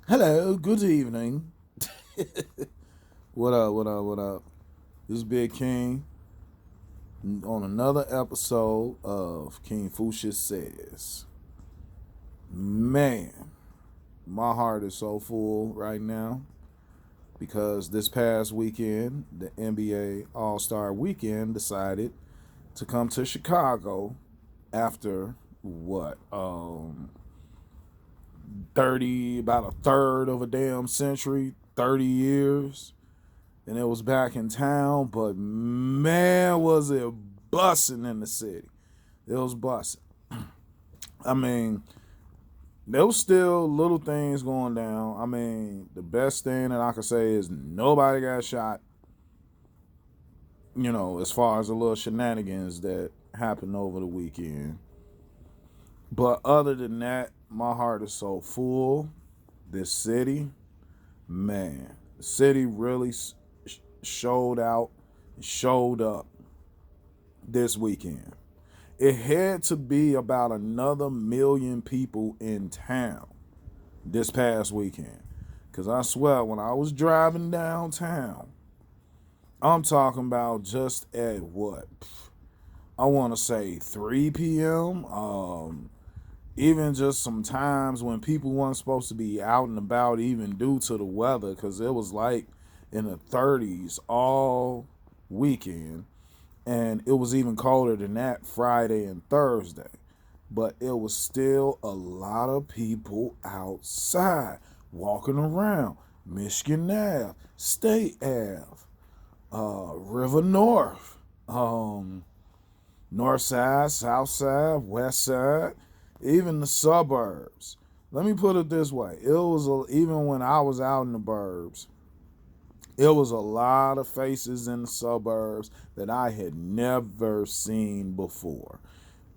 Hello, good evening. What up, what up, what up? This is Big King on another episode of KeanfuciousSays. Man, my heart is so full right now because this past weekend, the NBA All Star Weekend decided to come to Chicago after what? 30, about a third of a damn century, 30 years. And it was back in town, but man, was it bussing in the city. It was bussing. I mean, there was still little things going down. I mean, the best thing that I could say is nobody got shot, as far as the little shenanigans that happened over the weekend. But other than that, my heart is so full. This city, man, the city really showed out, showed up this weekend. It had to be about another million people in town this past weekend. Because I swear, when I was driving downtown, I'm talking about just at what? I want to say 3 p.m. Even just some times when people weren't supposed to be out and about, even due to the weather, because it was like in the 30s all weekend. And it was even colder than that Friday and Thursday. But it was still a lot of people outside walking around. Michigan Ave, State Ave, River North, North Side, South Side, West Side, even the suburbs. Let me put it this way: even when I was out in the burbs, it was a lot of faces in the suburbs that I had never seen before.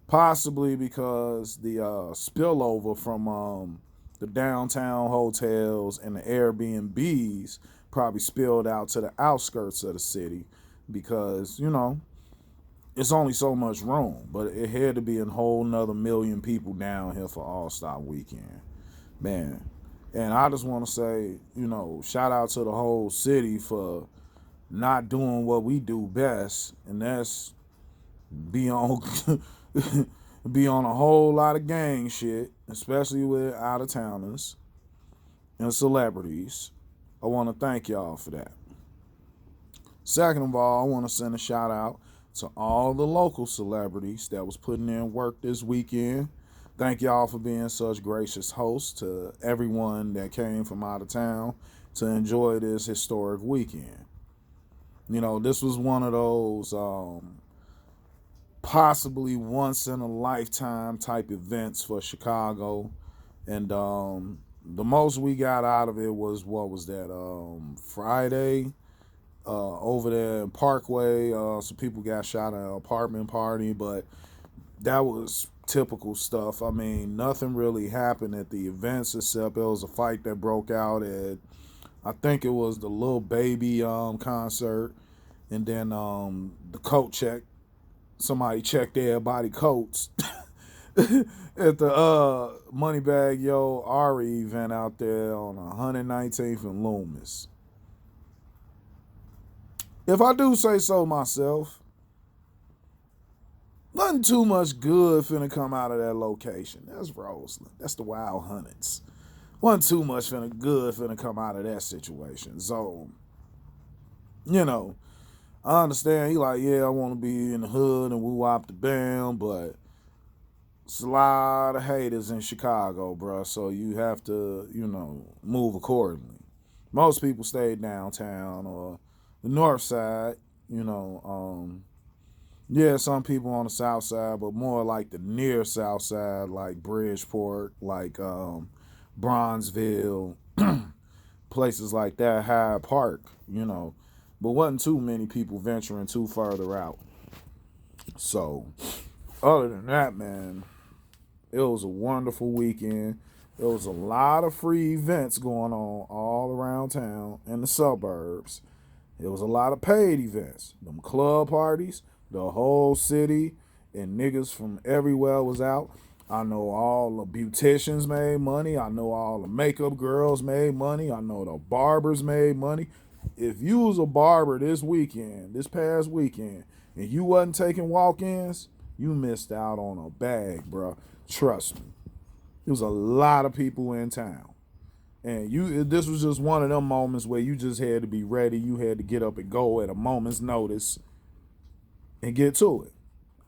Possibly because the spillover from the downtown hotels and the Airbnbs probably spilled out to the outskirts of the city because, it's only so much room, but it had to be a whole nother million people down here for All Star Weekend. Man. And I just want to say, shout out to the whole city for not doing what we do best, and that's be on be on a whole lot of gang shit, especially with out of towners and celebrities. I want to thank y'all for that. Second of all, I want to send a shout out to all the local celebrities that was putting in work this weekend. Thank y'all for being such gracious hosts to everyone that came from out of town to enjoy this historic weekend. This was one of those possibly once in a lifetime type events for Chicago. And the most we got out of it was, what was that, Friday over there in Parkway. Some people got shot at an apartment party, but that was typical stuff. I mean, nothing really happened at the events except there was a fight that broke out at, I think it was the Lil Baby concert, and then the coat check. Somebody checked everybody coats at the Moneybag Yo Ari event out there on 119th and Loomis. If I do say so myself, nothing too much good finna come out of that location. That's Roseland. That's the Wild Hunteds. Wasn't too much finna come out of that situation. So, you know, I understand. He like, yeah, I want to be in the hood and woo wop the bam, but it's a lot of haters in Chicago, bro. So you have to, move accordingly. Most people stay downtown or the north side, you know. Yeah, some people on the south side, but more like the near south side, like Bridgeport, like Bronzeville, places like that, Hyde Park. But wasn't too many people venturing too further out. So, other than that, man, it was a wonderful weekend. There was a lot of free events going on all around town in the suburbs. There was a lot of paid events. Them club parties, the whole city, and niggas from everywhere was out. I know all the beauticians made money. I know all the makeup girls made money. I know the barbers made money. If you was a barber this past weekend, and you wasn't taking walk-ins, you missed out on a bag, bro. Trust me. There was a lot of people in town. And this was just one of them moments where you just had to be ready. You had to get up and go at a moment's notice and get to it.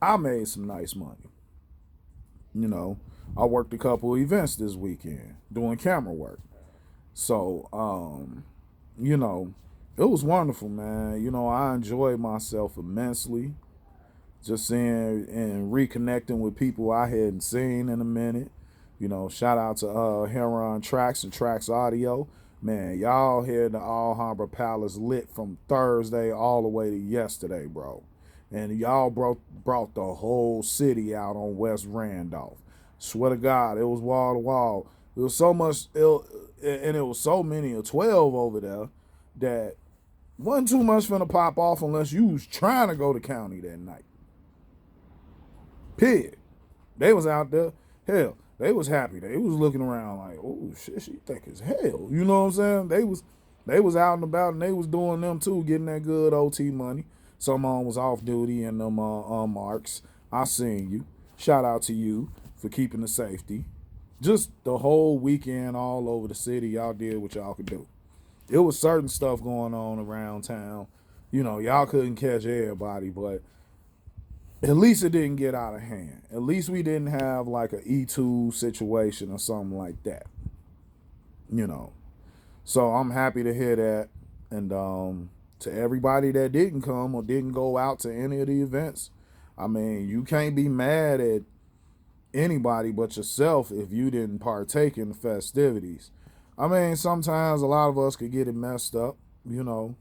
I made some nice money. You know, I worked a couple of events this weekend doing camera work. So, you know, it was wonderful, man. You know, I enjoyed myself immensely. Just seeing and reconnecting with people I hadn't seen in a minute. You know, shout out to Heron Tracks and Tracks Audio. Man, y'all had the Alhambra Palace lit from Thursday all the way to yesterday, bro. And y'all brought the whole city out on West Randolph. Swear to God, it was wall to wall. There was so much, and it was so many of 12 over there that wasn't too much finna pop off unless you was trying to go to county that night. Period. They was out there. Hell, they was happy. They was looking around like, oh shit, she thick as hell. You know what I'm saying? They was out and about and they was doing them too, getting that good OT money. Someone was off duty and them marks. I seen you. Shout out to you for keeping the safety. Just the whole weekend all over the city, y'all did what y'all could do. It was certain stuff going on around town. You know, y'all couldn't catch everybody, but at least it didn't get out of hand. At least we didn't have like a E2 situation or something like that. You know. So I'm happy to hear that. And to everybody that didn't come or didn't go out to any of the events, I mean, you can't be mad at anybody but yourself if you didn't partake in the festivities. I mean, sometimes a lot of us could get it messed up, you know.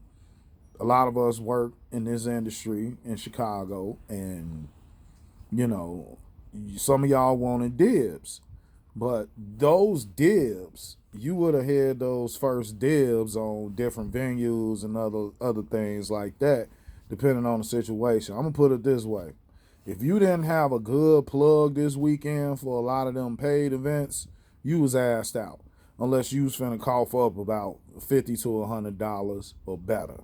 A lot of us work in this industry in Chicago, and you know, some of y'all wanted dibs, but those dibs, you would have had those first dibs on different venues and other things like that, depending on the situation. I'm gonna put it this way: if you didn't have a good plug this weekend for a lot of them paid events, you was asked out, unless you was finna cough up about $50 to $100 or better.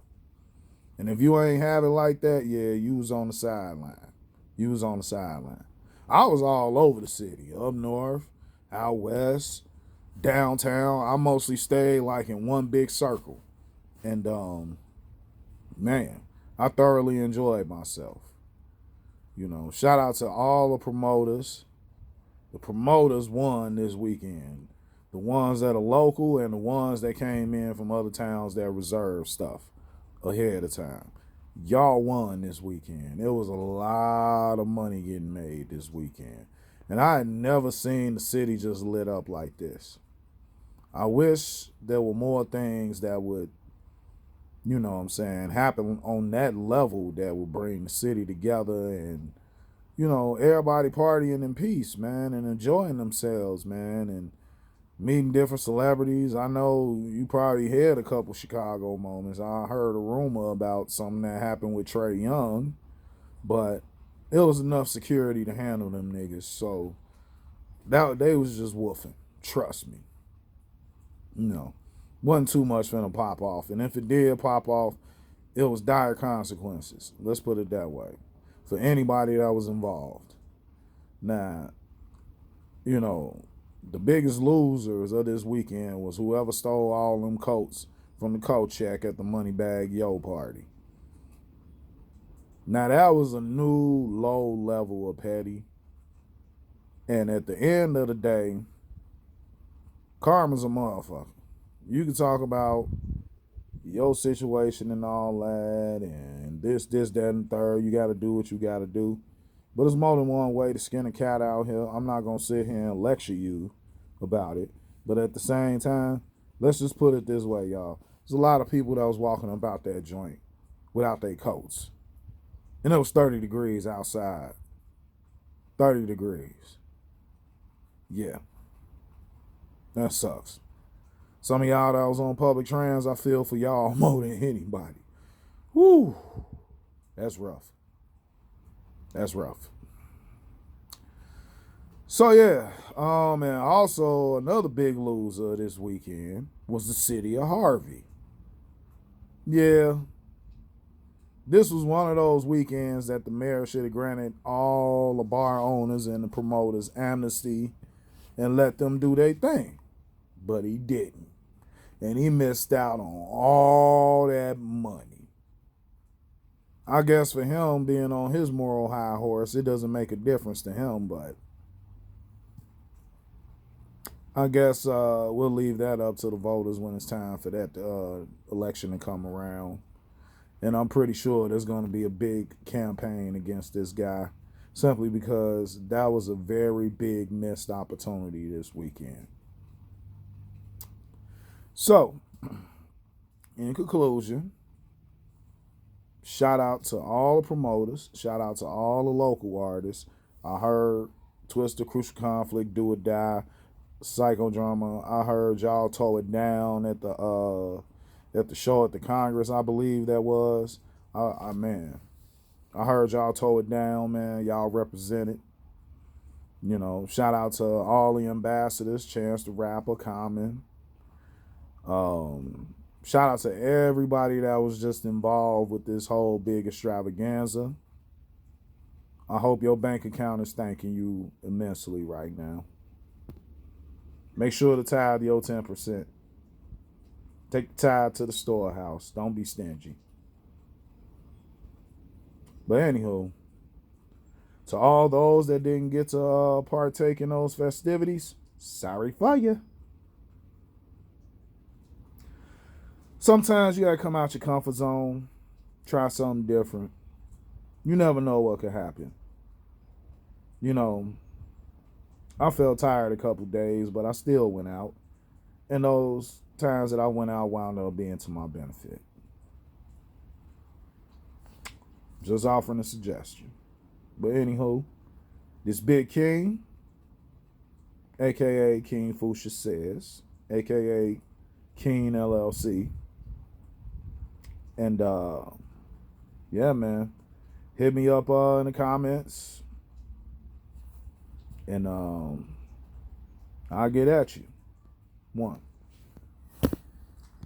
And if you ain't have it like that, yeah, you was on the sideline. You was on the sideline. I was all over the city, up north, out west, downtown. I mostly stayed like in one big circle. And man, I thoroughly enjoyed myself. You know, shout out to all the promoters. The promoters won this weekend. The ones that are local and the ones that came in from other towns that reserved stuff ahead of time. Y'all won this weekend. It was a lot of money getting made this weekend. And I had never seen the city just lit up like this. I wish there were more things that would, you know what I'm saying, happen on that level that would bring the city together and, you know, everybody partying in peace, man, and enjoying themselves, man, and meeting different celebrities. I know you probably had a couple Chicago moments. I heard a rumor about something that happened with Trae Young, but it was enough security to handle them niggas. So that they was just woofing. Trust me. You know, wasn't too much finna pop off. And if it did pop off, it was dire consequences. Let's put it that way. For anybody that was involved. Now, you know, the biggest losers of this weekend was whoever stole all them coats from the coat check at the Moneybag Yo party. Now that was a new low level of petty. And at the end of the day, karma's a motherfucker. You can talk about your situation and all that and this, that, and third. You got to do what you got to do. But there's more than one way to skin a cat out here. I'm not going to sit here and lecture you about it. But at the same time, let's just put it this way, y'all. There's a lot of people that was walking about that joint without their coats. And it was 30 degrees outside. 30 degrees. Yeah. That sucks. Some of y'all that was on public trans, I feel for y'all more than anybody. Woo. That's rough. That's rough. So yeah, and also another big loser this weekend was the city of Harvey. Yeah, this was one of those weekends that the mayor should have granted all the bar owners and the promoters amnesty and let them do their thing. But he didn't. And he missed out on all that money. I guess for him being on his moral high horse, it doesn't make a difference to him, but I guess we'll leave that up to the voters when it's time for that election to come around. And I'm pretty sure there's going to be a big campaign against this guy simply because that was a very big missed opportunity this weekend. So, in conclusion, shout out to all the promoters. Shout out to all the local artists. I heard Twister, Crucial Conflict, Do or Die, Psychodrama. I heard y'all tore it down at the show at the Congress, I believe that was. Man, I heard y'all tore it down, man. Y'all represented. You know, shout out to all the ambassadors, Chance the Rapper, Common. Shout out to everybody that was just involved with this whole big extravaganza. I hope your bank account is thanking you immensely right now. Make sure to tithe your 10%. Take the tithe to the storehouse. Don't be stingy. But anywho, to all those that didn't get to partake in those festivities, sorry for you. Sometimes you gotta come out your comfort zone, try something different. You never know what could happen. You know, I felt tired a couple days, but I still went out. And those times that I went out wound up being to my benefit. Just offering a suggestion. But anywho, this Big King, aka KeanfuciousSays, aka Keen LLC. And yeah, man. Hit me up in the comments. And I'll get at you. One.